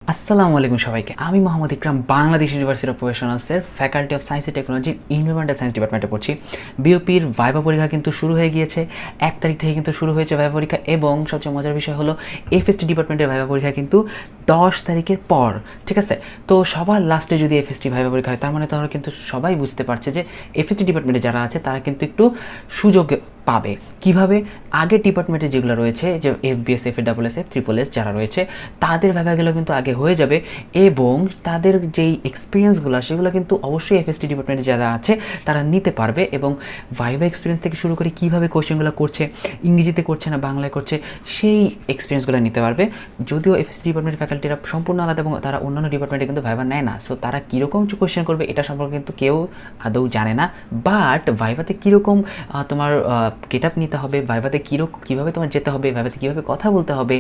আসসালামু আলাইকুম সবাইকে। আমি মোহাম্মদ ইকরাম বাংলাদেশ ইউনিভার্সিটি অফ প্রফেশনালসের faculty of science and technology environmental science ডিপার্টমেন্টে পড়ছি। বিওপির ভাইবা পরীক্ষা কিন্তু শুরু হয়ে গিয়েছে। 1 তারিখ থেকে কিন্তু শুরু হয়েছে ভাইবা পরীক্ষা এবং সবচেয়ে মজার বিষয় হলো এফএসটি ডিপার্টমেন্টের ভাইবা পরীক্ষা কিন্তু 10 তারিখের পর, ঠিক আছে? তো সবার লাস্টে যদি এফএসটি ভাইবা পরীক্ষা হয় তার মানে তোমরা কিন্তু সবাই বুঝতে পারছে যে এফএসটি ডিপার্টমেন্টে যারা আছে তারা কিন্তু একটু সুযোগ পাবে। কিভাবে? আগের ডিপার্টমেন্টে যেগুলো রয়েছে যে এফবিএস এফএডাব্লিউএস এফএসএস যারা রয়েছে তাদের ভাইভাগুলো কিন্তু আগে হয়ে যাবে এবং তাদের যেই এক্সপিরিয়েন্সগুলো সেগুলো কিন্তু অবশ্যই এফএসটি ডিপার্টমেন্টে যারা আছে তারা নিতে পারবে এবং ভাইভা এক্সপিরিয়েন্স থেকে শুরু করে কীভাবে কোয়েশ্চেনগুলো করছে, ইংরেজিতে করছে না বাংলায় করছে, সেই এক্সপিরিয়েন্সগুলো নিতে পারবে। যদিও এফএসটি ডিপার্টমেন্টের ফ্যাকাল্টিরা সম্পূর্ণ আলাদা এবং তারা অন্যান্য ডিপার্টমেন্টে কিন্তু ভাইভা নেয় না, সো তারা কীরকম কোয়েশ্চেন করবে এটা সম্পর্কে কিন্তু কেউ আদৌ জানে না। বাট ভাইভাতে কীরকম তোমার গেট আপ নিতে হবে, ভাইভাতে কীভাবে তোমার যেতে হবে, ভাইভাতে কীভাবে কথা বলতে হবে,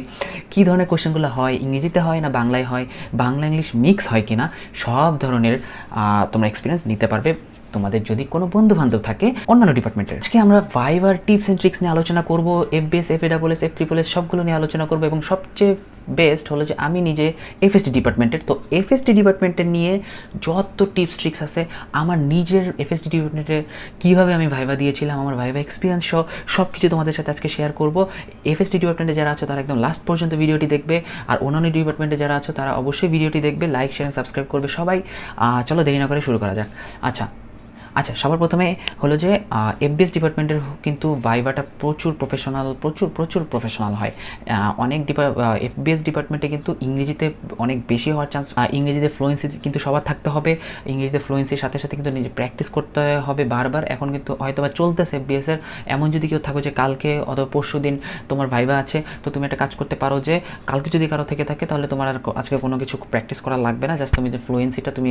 কী ধরনের কোয়েশ্চেনগুলো হয়, ইংরেজিতে হয় না বাংলায় হয়, বাংলা ইংলিশ মিক্স হয় কিনা, সব ধরনের তোমরা এক্সপিরিয়েন্স নিতে পারবে তোমাদের যদি কোনো বন্ধু বান্ধব থাকে অন্যান্য ডিপার্টমেন্টের। আজকে আমরা ভাইভার টিপস অ্যান্ড ট্রিক্স নিয়ে আলোচনা করব, এফবিএস এফএডাব্লিউএস এফএসএস সবগুলো নিয়ে আলোচনা করব এবং সবচেয়ে বেস্ট হলো যে আমি নিজে এফএসটি ডিপার্টমেন্টের, তো এফএসটি ডিপার্টমেন্টের নিয়ে যত টিপস ট্রিক্স আছে আমার নিজের এফএসটি ডিপার্টমেন্টে কীভাবে আমি ভাইভা দিয়েছিলাম, আমার ভাইভা এক্সপিরিয়েন্স সব কিছু তোমাদের সাথে আজকে শেয়ার করব। এফএসটি ডিপার্টমেন্টে যারা আছো তারা একদম লাস্ট পর্যন্ত ভিডিওটি দেখবে, আর অন্যান্য ডিপার্টমেন্টে যারা আছো তারা অবশ্যই ভিডিওটি দেখবে, লাইক শেয়ার সাবস্ক্রাইব করবে সবাই। চলো দেরি না করে শুরু করা যাক। আচ্ছা সবার প্রথমে হলো যে এফবিএস ডিপার্টমেন্টের কিন্তু ভাইভাটা প্রচুর প্রফেশনাল হয়। অনেক এফবিএস ডিপার্টমেন্টে কিন্তু ইংরেজিতে অনেক বেশি হওয়ার চান্স, ইংরেজিতে ফ্লুয়েন্সি কিন্তু সবার থাকতে হবে, ইংরেজিতে ফ্লুয়েন্সির সাথে সাথে কিন্তু নিজে প্র্যাকটিস করতে হবে বারবার। এখন কিন্তু হয়তো বা চলতেছে এফবিএসের, এমন যদি কেউ থাকো যে কালকে অথবা পরশু দিন তোমার ভাইভা আছে, তো তুমি একটা কাজ করতে পারো যে কালকে যদি কারো থেকে থাকে তাহলে তোমার আর আজকে কোনো কিছু প্র্যাকটিস করা লাগবে না, জাস্ট তুমি যে ফ্লুয়েন্সিটা তুমি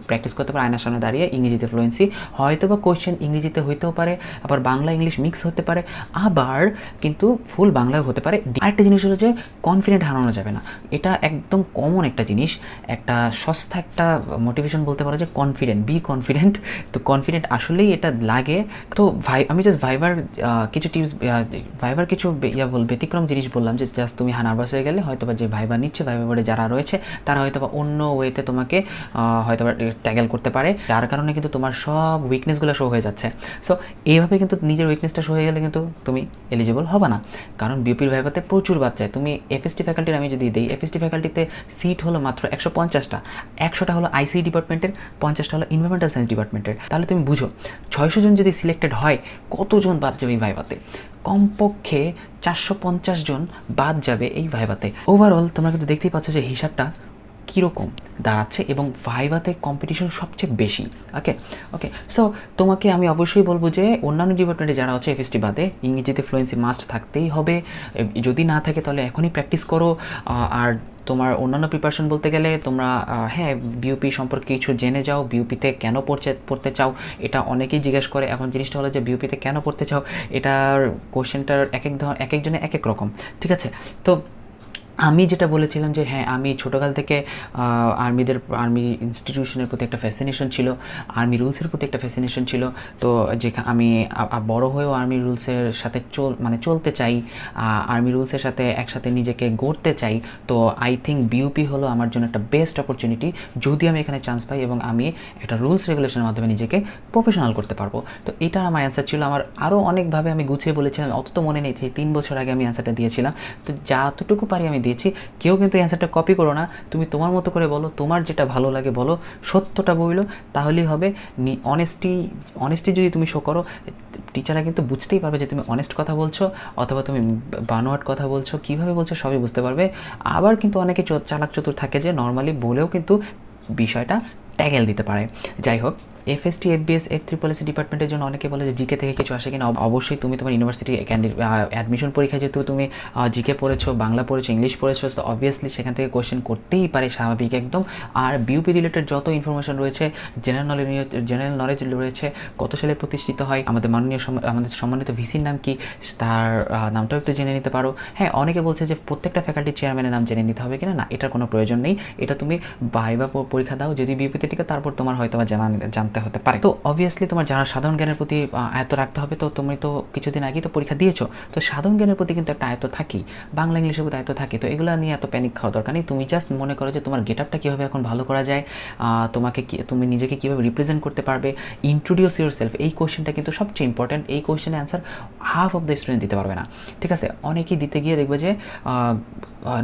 প্র্যাকটিস করতে পারো আয়নার সামনে দাঁড়িয়ে ইংরেজিতে ফ্লুয়েন্সি। হয়তো বা কোয়েশ্চেন ইংরেজিতে হইতেও পারে, আবার বাংলা ইংলিশ মিক্স হতে পারে, আবার কিন্তু ফুল বাংলায় হতে পারে। আরেকটা জিনিস হলো যে কনফিডেন্ট হারানো যাবে না, এটা একদম কমন একটা জিনিস, একটা সস্তা একটা মোটিভেশন বলতে পারো যে কনফিডেন্ট, বি কনফিডেন্ট। তো কনফিডেন্ট আসলেই এটা লাগে। তো আমি জাস্ট ভাইভার কিছু টিপস, ভাইভার কিছু ব্যতিক্রম জিনিস বললাম যে জাস্ট তুমি নার্ভাস হয়ে গেলে হয়তো বা যে ভাইভা নিচ্ছে, ভাইভা বোর্ডে যারা রয়েছে তারা হয়তো বা অন্য ওয়েতে তোমাকে হয়তো বা ট্যাগেল করতে পারে, যার কারণে কিন্তু তোমার সব উইকনেসগুলো শো হয়ে যাচ্ছে। সো এইভাবে কিন্তু নিজের উইকনেসটা শো হয়ে গেলে কিন্তু তুমি এলিজিবল হবে না, কারণ বিউপির ভাইভাতে প্রচুর বাচ্চায়। তুমি এফএসটি ফ্যাকাল্টির আমি যদি দিই, এফএসটি ফ্যাকাল্টিতে সিট হলো মাত্র 150টা, 100টা হলো আইসি ডিপার্টমেন্টের, 50টা হলো এনভায়রনমেন্টাল সায়েন্স ডিপার্টমেন্টের। তাহলে তুমি বুঝো 600 জন যদি সিলেক্টেড হয় কতজন বাদ যাবে এই ভাইভাতে? কমপক্ষে 450 জন বাদ যাবে এই ভাইভাতে। ওভারঅল তোমরা কিন্তু দেখতেই পাচ্ছ যে হিসাবটা কীরকম দাঁড়াচ্ছে এবং ভাইভাতে কম্পিটিশন সবচেয়ে বেশি। ওকে সো তোমাকে আমি অবশ্যই বলবো যে অন্যান্য ডিপার্টমেন্টে যারা হচ্ছে এফএসটি বাদে ইংরেজিতে ফ্লুয়েন্সি মাস্ট থাকতেই হবে, যদি না থাকে তাহলে এখনই প্র্যাকটিস করো। আর তোমার অন্যান্য প্রিপারেশন বলতে গেলে তোমরা হ্যাঁ বিউপি সম্পর্কে কিছু জেনে যাও, বিউপিতে কেন পড়তে চাও এটা অনেকেই জিজ্ঞেস করে। এখন জিনিসটা হলো যে বিউপিতে কেন পড়তে চাও এটার কোশ্চেনটার এক একজনে এক এক রকম, ঠিক আছে? তো আমি যেটা বলেছিলাম যে হ্যাঁ আমি ছোটোকাল থেকে আর্মি ইনস্টিটিউশনের প্রতি একটা ফ্যাসিনেশন ছিল, আর্মি রুলসের প্রতি একটা ফ্যাসিনেশন ছিল। তো আমি বড় হয়েও আর্মি রুলসের সাথে চলতে চাই, আর্মি রুলসের সাথে একসাথে নিজেকে গড়তে চাই। তো আই থিঙ্ক বিউপি হলো আমার জন্য একটা বেস্ট অপরচুনিটি যদি আমি এখানে চান্স পাই এবং আমি একটা রুলস রেগুলেশনের মাধ্যমে নিজেকে প্রফেশনাল করতে পারবো। তো এটা আমার অ্যান্সার ছিল। আমার আরও অনেকভাবে আমি গুছিয়ে বলেছিলাম, অত তো মনে নেই, 3 বছর আগে আমি অ্যান্সারটা দিয়েছিলাম। তো যতটুকু পারি আমি দিয়েছি, কেউ কিন্তু অ্যান্সারটা কপি করো না, তুমি তোমার মতো করে বলো, তোমার যেটা ভালো লাগে বলো, সত্যটা বলো, তাহলেই হবে। অনেস্টি যদি তুমি শো করো, টিচাররা কিন্তু বুঝতেই পারবে যে তুমি অনেস্ট কথা বলছো অথবা তুমি বানোয়াট কথা বলছো, কীভাবে বলছো সবই বুঝতে পারবে। আবার কিন্তু অনেকে চালাক চতুর থাকে যে নর্মালি বলেও কিন্তু বিষয়টা ট্যাগেল দিতে পারে। যাই হোক, এফএসটি এফবিএস এফএসএস ডিপার্টমেন্টের জন্য অনেকে বলে যে জিকে থেকে কিছু আসে কিনা। অবশ্যই তুমি তোমার ইউনিভার্সিটি অ্যাডমিশন পরীক্ষায় যেহেতু তুমি জিকে পড়েছো, বাংলা পড়েছো, ইংলিশ পড়েছো, তো অবভিয়াসলি সেখান থেকে কোয়েশ্চেন করতেই পারে, স্বাভাবিক একদম। আর বিউপি রিলেটেড যত ইনফরমেশন রয়েছে, জেনারেল নলেজ রয়েছে, কত সালে প্রতিষ্ঠিত হয়, আমাদের সম্মানিত ভিসির নাম কি, তার নামটাও একটু জেনে নিতে পারো। হ্যাঁ, অনেকে বলছে যে প্রত্যেকটা ফ্যাকাল্টি চেয়ারম্যানের নাম জেনে নিতে হবে কিনা, না, এটার কোনো প্রয়োজন নেই। এটা তুমি ভাইভা পরীক্ষা দাও, যদি বিউপিতে টিকে তারপর তোমার হয়তো জানতে জানতে হতে পারে। তো অবভিয়াসলি তোমার যারা সাধারণ জ্ঞানের প্রতি আয়ত্ত রাখতে হবে, তো তুমি তো কিছুদিন আগেই তো পরীক্ষা দিয়েছো, তো সাধারণ জ্ঞানের প্রতি কিন্তু একটা আয়ত্ত থাকেই, বাংলা ইংলিশের প্রতি আয়ত্ত থাকে। তো এগুলো নিয়ে এত প্যানিক খাওয়ার দরকার নেই। তুমি জাস্ট মনে করো যে তোমার গেট আপটা কীভাবে এখন ভালো করা যায়, তুমি নিজেকে কীভাবে রিপ্রেজেন্ট করতে পারবে, ইন্ট্রোডিউস ইউর সেলফ, এই কোয়েশ্চেনটা কিন্তু সবচেয়ে ইম্পর্ট্যান্ট। এই কোয়েশ্চেনের answer half of the student দিতে পারবে না, ঠিক আছে? অনেকেই দিতে গিয়ে দেখবে যে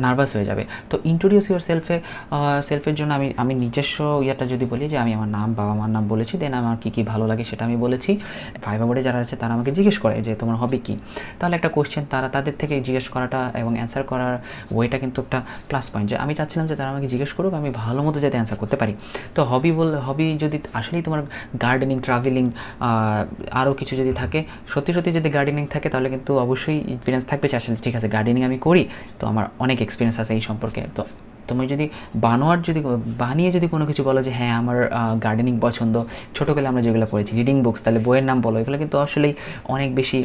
নার্ভাস হয়ে যাবে। তো ইন্ট্রোডিউস ইউর সেলফের জন্য আমি নিজস্ব ইয়েটা যদি বলি যে আমি আমার নাম, বাবা মার নাম বলেছি, দেন আমার কী কী ভালো লাগে সেটা আমি বলেছি। ভাইভা বোর্ডে যারা আছে তারা আমাকে জিজ্ঞেস করে যে তোমার হবি কী, তাহলে একটা কোয়েশ্চেন তাদের থেকে জিজ্ঞেস করাটা এবং অ্যান্সার করার ওয়েটা কিন্তু একটা প্লাস পয়েন্ট, যে আমি চাচ্ছিলাম যে তারা আমাকে জিজ্ঞেস করুক, আমি ভালো মতো যাতে অ্যান্সার করতে পারি। তো হবি যদি আসলেই তোমার গার্ডেনিং, ট্রাভেলিং, আরও কিছু যদি থাকে, সত্যি যদি গার্ডেনিং থাকে, তাহলে কিন্তু অবশ্যই এক্সপিরিয়েন্স থাকবে যে আসলে ঠিক আছে গার্ডেনিং আমি করি, তো আমার অনেক এক্সপিরিয়েন্স আছে এই সম্পর্কে। তো তুমি যদি বানিয়ে যদি কোনো কিছু বলো যে হ্যাঁ আমার গার্ডেনিং পছন্দ, ছোটোবেলা আমরা যেগুলো পড়েছি রিডিং বুকস, তাহলে বইয়ের নাম বলো, এগুলো কিন্তু আসলেই অনেক বেশি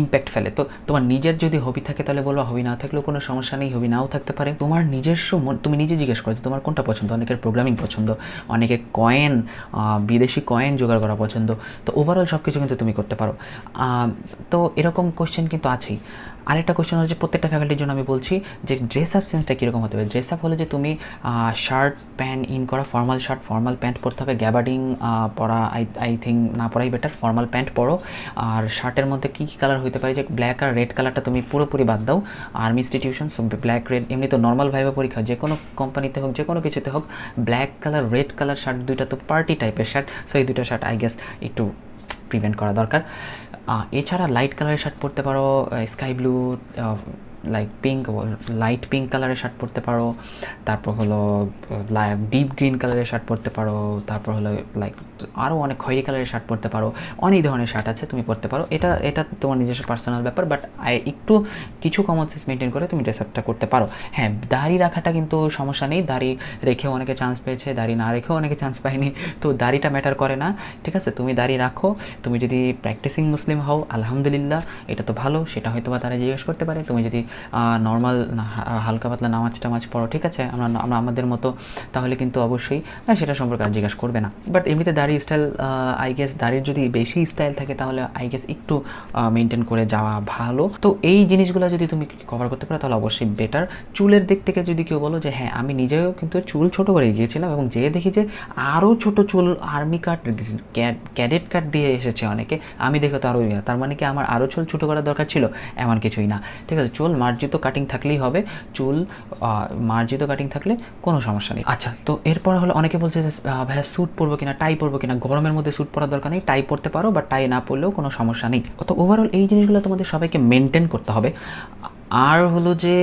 ইম্প্যাক্ট ফেলে। তো তোমার নিজের যদি হবি থাকে তাহলে বলবো, হবি না থাকলেও কোনো সমস্যা নেই, হবি নাও থাকতে পারে। তোমার নিজস্ব তুমি নিজে জিজ্ঞেস করো যে তোমার কোনটা পছন্দ। অনেকের প্রোগ্রামিং পছন্দ, অনেকের বিদেশি কয়েন জোগাড় করা পছন্দ। তো ওভারঅল সব কিছু কিন্তু তুমি করতে পারো। তো এরকম কোয়েশ্চেন কিন্তু আছেই। আরেকটা কোয়েশ্চেন হচ্ছে প্রত্যেকটা ফ্যাকাল্টির জন্য আমি বলছি যে ড্রেস আপ সেন্সটা কীরকম হতে হবে। ড্রেস আপ হলে যে তুমি শার্ট প্যান্ট ইন করা, ফর্মাল শার্ট ফর্মাল প্যান্ট পরতে হবে। গ্যাবার্ডিং পরা আই থিঙ্ক না পরাই বেটার, ফর্মাল প্যান্ট পরো। আর শার্টের মধ্যে কী কী কালার হতে পারে, যে ব্ল্যাক আর রেড কালারটা তুমি পুরোপুরি বাদ দাও। আর্মি ইনস্টিটিউশন ব্ল্যাক রেড, এমনি তো নর্মাল ভাইভা পরীক্ষা যে কোনো কোম্পানিতে হোক, যে কোনো কিছুতে হোক, black colour red colour shirt দুইটা তো পার্টি টাইপের শার্ট, সো এই দুইটা শার্ট আই গেস একটু প্রিভেন্ট করা দরকার। এছাড়া লাইট কালারের শার্ট পরতে পারো, sky blue, like pink, light pink কালারের শার্ট পরতে পারো। তারপর হলো ডিপ গ্রিন কালারের শার্ট পরতে পারো। তারপর হলো লাইক আরও অনেক খয়েরি কালারের শার্ট পরতে পারো। অনেক ধরনের শার্ট আছে, তুমি পরতে পারো। এটা তোমার নিজস্ব পার্সোনাল ব্যাপার, বাট একটু কিছু কমন সেন্স মেনটেন করে তুমি ড্রেস আপটা করতে পারো। হ্যাঁ, দাড়ি রাখাটা কিন্তু সমস্যা নেই, দাড়ি রেখেও অনেকে চান্স পেয়েছে, দাড়ি না রেখেও অনেকে চান্স পায়নি। তো দাড়িটা ম্যাটার করে না, ঠিক আছে? তুমি দাড়ি রাখো, তুমি যদি প্র্যাকটিসিং মুসলিম হও আলহামদুলিল্লাহ, এটা তো ভালো, সেটা হয়তো বা তারা জিজ্ঞেস করতে পারে। তুমি যদি নর্মাল হালকা পাতলা নামাজ পড়ো, ঠিক আছে, আমরা আমাদের মতো, তাহলে কিন্তু অবশ্যই সেটা সম্পর্কে আর জিজ্ঞাসা করবে না। বাট এমনিতে দাড়ি স্টাইল আই গেস দাড়ির যদি বেশি স্টাইল থাকে তাহলে আই গেস একটু মেনটেন করে যাওয়া ভালো। তো এই জিনিসগুলো যদি তুমি কভার করতে পারো তাহলে অবশ্যই বেটার। চুলের দিক থেকে যদি কেউ বলো যে হ্যাঁ আমি নিজেও কিন্তু চুল ছোটো করে গিয়েছিলাম এবং যেয়ে দেখি যে আরও ছোটো চুল, আর্মি কাট, ক্যাডেট কাট দিয়ে এসেছে অনেকে, আমি দেখে তো আরও, তার মানে কি আমার আরও চুল ছোটো করার দরকার ছিল? এমন কিছুই না, ঠিক আছে? চুল মার্জিত কাটিং থাকলেই হবে, চুল মার্জিত কাটিং থাকলে কোনো সমস্যা নেই। আচ্ছা, তো এরপর হলো অনেকে বলছে যে ভাইয়া স্যুট পরবো কিনা, টাই পরবো কিনা। গরমের মধ্যে স্যুট পরার দরকার নেই, টাই পরতে পারো, বা টাই না পরলেও কোনো সমস্যা নেই। তো ওভারঅল এই জিনিসগুলো তোমাদের সবাইকে মেনটেন করতে হবে। আর হলো যে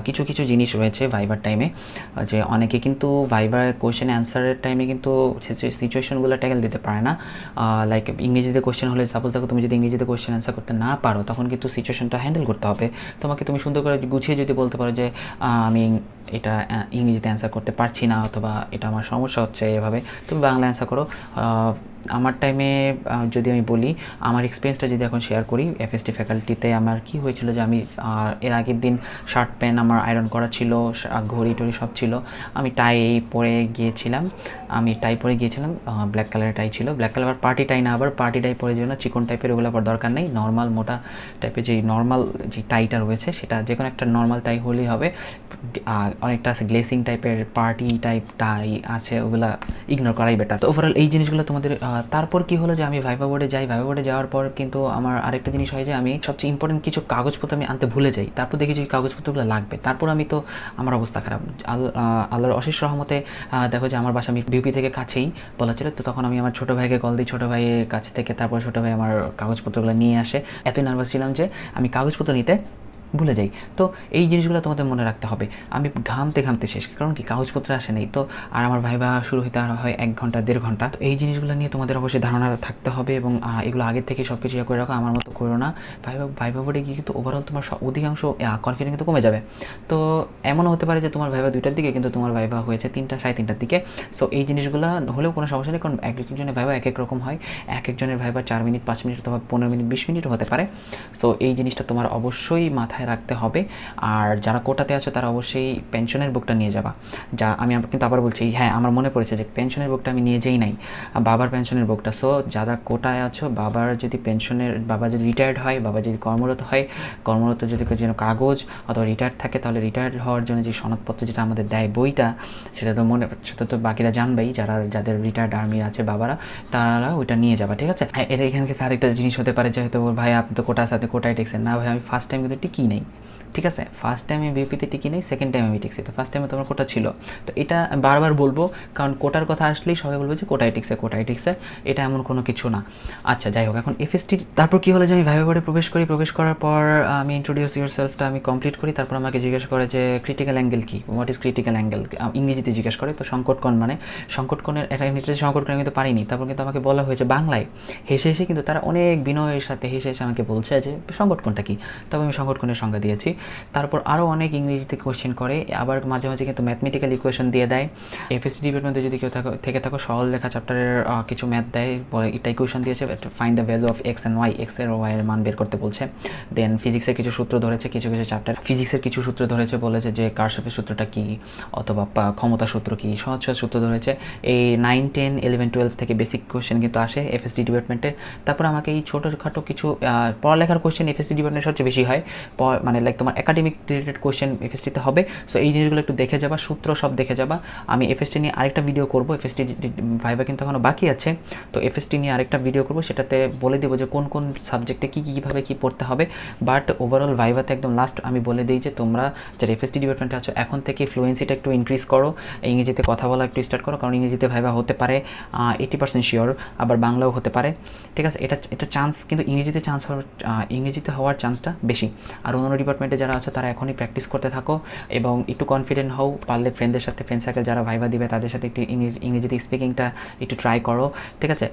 কিছু জিনিস রয়েছে ভাইবার টাইমে, যে অনেকে কিন্তু ভাইবার কোয়েশ্চেন অ্যান্সারের টাইমে কিন্তু সিচুয়েশনগুলো ট্যাকেল দিতে পারে না। লাইক ইংরেজিতে কোয়েশ্চেন হলে, সাপোজ দেখো তুমি যদি ইংরেজিতে কোয়েশ্চেন অ্যান্সার করতে না পারো, তখন কিন্তু সিচুয়েশনটা হ্যান্ডেল করতে হবে তোমাকে। তুমি সুন্দর করে গুছিয়ে যদি বলতে পারো যে আমি এটা ইংরেজিতে অ্যান্সার করতে পারছি না, অথবা এটা আমার সমস্যা হচ্ছে, এভাবে তুমি বাংলা অ্যান্সার করো। আমার টাইমে যদি আমি বলি, আমার এক্সপিরিয়েন্সটা যদি এখন শেয়ার করি, এফএসটি ফ্যাকাল্টিতে আমার কি হয়েছিল যে আমি এর আগের দিন শার্ট প্যান্ট আমার আয়রন করা ছিল, ঘড়ি টড়ি সব ছিল, আমি টাই পরে গিয়েছিলাম, ব্ল্যাক কালারের টাই ছিল, ব্ল্যাক কালার পার্টি টাই না, আবার পার্টি টাই পরে যেও না, চিকন টাইপের, ওগুলো আবার দরকার নেই। নর্মাল মোটা টাইপের যে নর্মাল যে টাইটা রয়েছে, সেটা যে কোনো একটা নর্মাল টাই হলেই হবে। অনেকটা আছে গ্লেসিং টাইপের পার্টি টাইপ টাই আছে, ওগুলা ইগনোর করাই বেটার। তো ওভারঅল এই জিনিসগুলো তোমাদের। তারপর কি হলো যে আমি ভাইভা বোর্ডে যাওয়ার পর কিন্তু আমার আরেকটা জিনিস হয় যে আমি সবচেয়ে ইম্পর্টেন্ট কিছু কাগজপত্র আমি আনতে ভুলে যাই। তারপর দেখি যে কাগজপত্রগুলো লাগবে, তারপর আমি তো আমার অবস্থা খারাপ। আল্লাহর অশেষ রহমতে দেখো যে আমার বাসা আমি বিউপি থেকে কাছেই বলা ছিল, তো তখন আমি আমার ছোটো ভাইকে কল দিই, ছোটো ভাইয়ের কাছ থেকে, তারপর ছোটো ভাই আমার কাগজপত্রগুলো নিয়ে আসে। এতই নার্ভাস ছিলাম যে আমি কাগজপত্র নিতে ভুলে যাই। তো এই জিনিসগুলো তোমাদের মনে রাখতে হবে। আমি ঘামতে শেষ, কারণ কি কাগজপত্র আসে নেই তো, আর আমার ভাইবা শুরু হতে আর হয় 1 ঘন্টা 1.5 ঘন্টা। তো এই জিনিসগুলো নিয়ে তোমাদের অবশ্যই ধারণা থাকতে হবে, এবং এগুলো আগের থেকে সব কিছু করে রাখো, আমার মতো করো না। ভাইবা বোর্ডে গিয়ে কিন্তু ওভারঅল তোমার অধিকাংশ কনফিডেন্স কিন্তু কমে যাবে। তো এমনও হতে পারে যে তোমার ভাইবা 2টার দিকে, কিন্তু তোমার ভাইবা হয়েছে 3টা 3:30টার দিকে। সো এই জিনিসগুলো হলেও কোনো সমস্যা নেই, কারণ এক একজনের ভাইবা এক এক রকম হয়। একজনের ভাইবা 4 মিনিট 5 মিনিট অথবা 15 মিনিট 20 মিনিটও হতে পারে। সো এই জিনিসটা তোমার অবশ্যই মাথায় মাথায় রাখতে হবে। আর যারা কোটাতে আছো তারা অবশ্যই পেনশনের বুকটা নিয়ে যাবা। যা আমি কিন্তু আবার বলছি, হ্যাঁ আমার মনে পড়েছে যে পেনশনের বুকটা আমি নিয়ে যেই নাই, বাবার পেনশনের বুকটা। সো যারা কোটায় আছো, বাবার যদি পেনশনের, বাবা যদি রিটায়ার্ড হয়, বাবা যদি কর্মরত হয়, কর্মরত যদি যেন কাগজ অথবা রিটায়ার্ড থাকে, তাহলে রিটায়ার্ড হওয়ার জন্য যে সনদপত্র যেটা আমাদের দেয় বইটা, সেটা তো সেটা তো বাকিরা জানবেই, যাদের রিটায়ার্ড আর্মি আছে বাবারা, তারা ওইটা নিয়ে যাবা, ঠিক আছে। এটা এখান থেকে আরেকটা জিনিস হতে পারে যে হয়তো ভাই আপনি তো কোটার সাথে কোটায় টিকছেন না। ভাই আমি ফার্স্ট টাইম কিন্তু টিকি নেই, ঠিক আছে। ফার্স্ট টাইম আমি বিউপিতে টিকি নেই, সেকেন্ড টাইম আমি টিকছি। তো ফার্স্ট টাইমে তোমার কোটা ছিল, তো এটা বারবার বলবো, কারণ কোটার কথা আসলেই সবাই বলবে যে কোটায় টিকছে, এটা এমন কোনো কিছু না। আচ্ছা যাই হোক, এখন এফএসটি তারপর কী হলো যে আমি ভাইভা বোর্ডে প্রবেশ করার পর আমি ইন্ট্রোডিউস ইউরসেলফটা আমি কমপ্লিট করি। তারপর আমাকে জিজ্ঞেস করে যে ক্রিটিক্যাল অ্যাঙ্গেল কী, হোয়াট ইজ ক্রিটিক্যাল অ্যাঙ্গেল, ইংরেজিতে জিজ্ঞেস করে। তো সংকটকোণ মানে সংকটকোণের একটা ইংরেজি সংকটকোণ আমি তো পারিনি। তারপর কিন্তু আমাকে বলা হয়েছে বাংলায়, হেসে হেসে কিন্তু তারা অনেক বিনয়ের সাথে হেসে হেসে আমাকে বলছে যে সংকটকোণটা কী। তবে আমি সংকটকোণের সংজ্ঞা দিয়েছি। তারপর আরও অনেক ইংরেজিতে কোয়েশ্চেন করে, আবার মাঝে মাঝে কিন্তু ম্যাথমেটিক্যাল ইকুয়েশন দিয়ে দেয়। এফএসসি ডিপার্টমেন্টে যদি কেউ থেকে থাকো, সরল লেখা চ্যাপ্টারের কিছু ম্যাথ দেয়, এটা ইকুয়েশন দিয়েছে, find the value of x and y, x এর ওয়াই এর মান বের করতে বলছে। দেন ফিজিক্সের কিছু সূত্র ধরেছে, কিছু চ্যাপ্টার ফিজিক্সের কিছু সূত্র ধরেছে, বলেছে যে কারশফের সূত্রটা কী অথবা ক্ষমতা সূত্র কী, সহজ সূত্র ধরেছে। এই 9, 10, 11, 12 থেকে বেসিক কোয়েশ্চেন কিন্তু আসে এফএসডি ডিপার্টমেন্টে। তারপর আমাকে এই ছোটোখাটো কিছু পড়ালেখার কোয়েশ্চেন এফএসডি ডিপার্টমেন্টে সবচেয়ে বেশি হয়, মানে লাইক তোমার একাডেমিক রিলেটেড কোয়েশ্চেন এফএসটিতে হবে। সো এই জিনিসগুলো একটু দেখে যাবা, সূত্র সব দেখে যাবা। আমি এফএসটি নিয়ে আরেকটা ভিডিও করবো, এফএসটি ভাইভা কিন্তু এখনও বাকি আছে, তো এফএসটি নিয়ে আরেকটা ভিডিও করবো, সেটাতে বলে দেবো যে কোন কোন সাবজেক্টে কীভাবে কী পড়তে হবে। বাট ওভারঅল ভাইভাতে একদম লাস্ট আমি বলে দিই যে তোমরা যারা এফএসটি ডিপার্টমেন্টে আছো এখন থেকে ফ্লুয়েন্সিটা একটু ইনক্রিজ করো, ইংরেজিতে কথা বলা একটু স্টার্ট করো, কারণ ইংরেজিতে ভাইভা হতে পারে 80% শিওর, আবার বাংলাও হতে পারে, ঠিক আছে। এটা চান্স, কিন্তু ইংরেজিতে হওয়ার চান্সটা বেশি। আর অন্য ডিপার্টমেন্টে যারা আছে তারা এখনই প্র্যাকটিস করতে থাকো এবং একটু কনফিডেন্ট হও। পারলে ফ্রেন্ডদের সাথে, ফ্রেন্ড সার্কেল যারা ভাইভা দিবে তাদের সাথে একটু ইংরেজিতে স্পিকিংটা একটু ট্রাই করো, ঠিক আছে।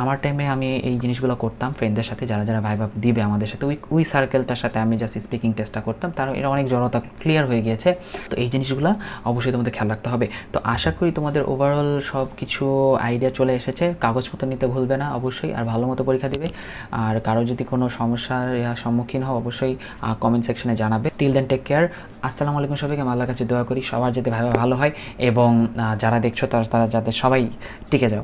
আমার টাইমে আমি এই জিনিসগুলো করতাম ফ্রেন্ডদের সাথে, যারা ভাইভা দিবে আমাদের সাথে, ওই সার্কেলটার সাথে আমি জাস্ট স্পিকিং টেস্টটা করতাম, তার এটা অনেক জড়তা ক্লিয়ার হয়ে গিয়েছে। তো এই জিনিসগুলো অবশ্যই তোমাদের খেয়াল রাখতে হবে। তো আশা করি তোমাদের ওভারঅল সব কিছু আইডিয়া চলে এসেছে। কাগজপত্র নিতে ভুলবে না অবশ্যই, আর ভালো মতো পরীক্ষা দিবে। আর কারো যদি কোনো সমস্যার সম্মুখীন হও অবশ্যই কমেন্ট সেকশনে জানাবে। Till then take care. আসসালামু আলাইকুম সবাইকে। আমি আল্লাহর কাছে দোয়া করি সবার যাতে ভালো হয় এবং যারা দেখছো তারা যাতে সবাই টিকে যাও।